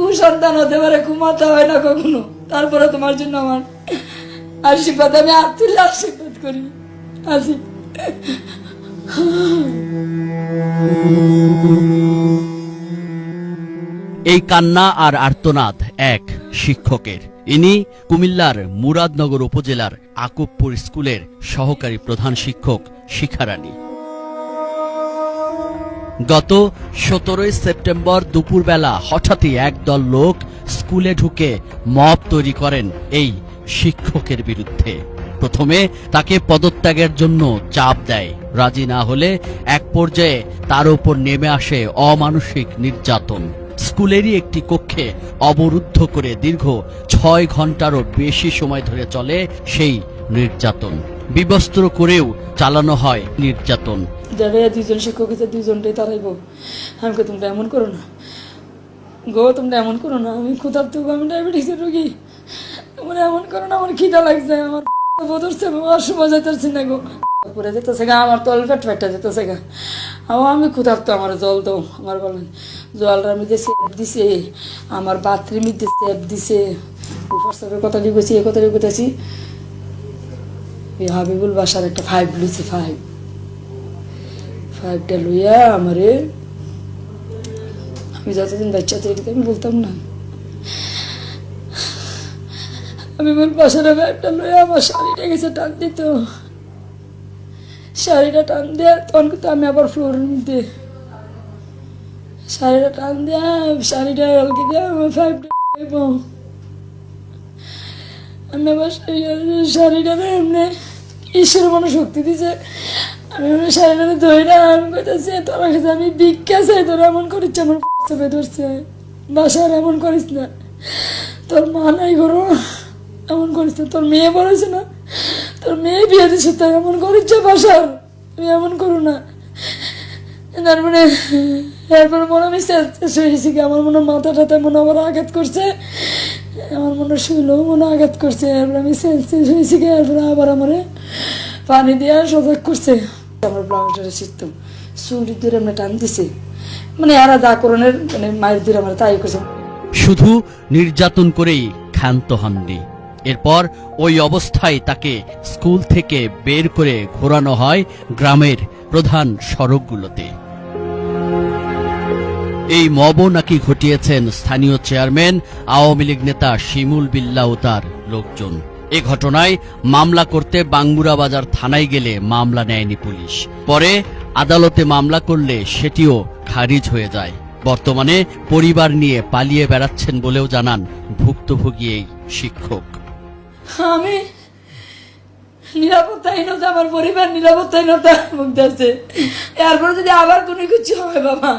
কুসন্তান হতে পারে, ঘুমাতে হয় না কখনো, তারপরে তোমার জন্য আমার আশীর্বাদ, আমি আত্মীয় আশীর্বাদ করি। আসি এই কান্না আর আর্তনাদ এক শিক্ষকের। ইনি কুমিল্লার মুরাদনগর উপজেলার আকুবপুর স্কুলের সহকারী প্রধান শিক্ষক শিখা রানী। গত 17 সেপ্টেম্বর দুপুরবেলা হঠাৎই একদল লোক স্কুলে ঢুকে মব তৈরি করেন এই শিক্ষকের বিরুদ্ধে। প্রথমে তাকে পদত্যাগের জন্য চাপ দেয়, রাজি না হলে এক পর্যায়ে তার উপর নেমে আসে অমানসিক নির্যাতন। স্কুলেরই একটি কক্ষে অবরুদ্ধ করে দীর্ঘ 6 ঘন্টারও বেশি সময় ধরে চলে সেই নির্যাতন। বিবস্ত্র করেও চালানো হয় নির্যাতন। যারা 2 জন শিক্ষক আছে, 2 জনটাই তারাইব। আমি কে তোমরা এমন করো না গো, তোমরা এমন করো না, আমি ক্ষুধার্ত, আমি ডায়াবেটিসের রোগী, তোমরা এমন করো না, আমার খিদা লাগছে, আমার বদরছে, আমার সময় যাইতেছি না গো, পরে যেতেছে গা, আমার তল ফেট ফেটে যেতেছে গা, আমি ক্ষুধার্ত, আমার জল দাও। আমার বলেন জলটার মধ্যে সেপ দিছে, আমার বাথরুমের মধ্যে সেপ দিছে, হোয়াটসঅ্যাপের কথা লিখেছি, এ কথা লিখেছি, হাবিবুল বাসার একটা 5 লুইছে, 5টা লইয়া আমারে, আমি যতদিন বাচ্চা থেকে আমি বলতাম না, হাবিবুল বাসার 5টা লইয়া আমার শাড়িটা গেছে টান দিত, শাড়িটা টান দেয়া, তখন কিন্তু আমি আবার ফ্লোরের মধ্যে শাড়িটা টান দেয়া, শাড়িটা আলকে দেয়া, আমার 5টা আমি আবার শাড়িটা এমনি ঈশ্বর মনে শক্তি দিছে, আমি শাড়িটা ধরি না, আমি কইতেছি তোর কাছে আমি ভিক্ষা চাই, তোর এমন করিস, আমার চেপে ধরছে, বাসার এমন করিস না, তোর মা নাই করো, এমন করিস না, তোর মেয়ে বলেছে না, তোর মেয়ে বিয়ে দিচ্ছে, তাই এমন করিস বাসার, তুমি এমন করো না। তারপরে এরপরে মনে আমি শেষ হয়েছি, আমার মনে মাথা টাথা মনে আবার আঘাত করছে, আমার মনে শুইলেও মনে আঘাত করছে, এরপরে আমি শেষ হয়েছি, এরপরে আবার আমার পানি দিয়ে সজাগ করছে, আমার ব্লাউজটা শিখতাম চুরি ধরে আমরা টান দিছে, মানে এরা যা করণের মানে মায়ের ধরে আমরা তাই করছে। শুধু নির্যাতন করেই ক্ষান্ত হননি, এরপর ওই অবস্থায় তাকে স্কুল থেকে বের করে ঘোরানো হয় গ্রামের প্রধান সড়কগুলোতে। এই মবও নাকি ঘটিয়েছেন স্থানীয় চেয়ারম্যান আওয়ামী লীগ নেতা শিমুল বিল্লাহ ও তার লোকজন। এ ঘটনায় মামলা করতে বাঙ্গুরা বাজার থানায় গেলে মামলা নেয়নি পুলিশ। পরে আদালতে মামলা করলে সেটিও খারিজ হয়ে যায়। বর্তমানে পরিবার নিয়ে পালিয়ে বেড়াচ্ছেন বলেও জানান ভুক্তভোগী এই শিক্ষক। আমি নিরাপত্তাহীনতা, আমার পরিবার নিরাপত্তাহীনতা মধ্যে আছে, এরপরে যদি আবার কোনো কিছু হয় বাবা,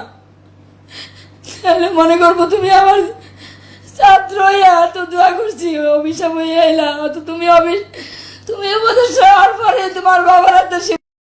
তাহলে মনে করবো তুমি আমার ছাত্র হইয়া তো দোয়া করছি, অভিশাপ হইয়া এলা, তুমি তুমি আমাদের সবার পরে তোমার বাবার হাতে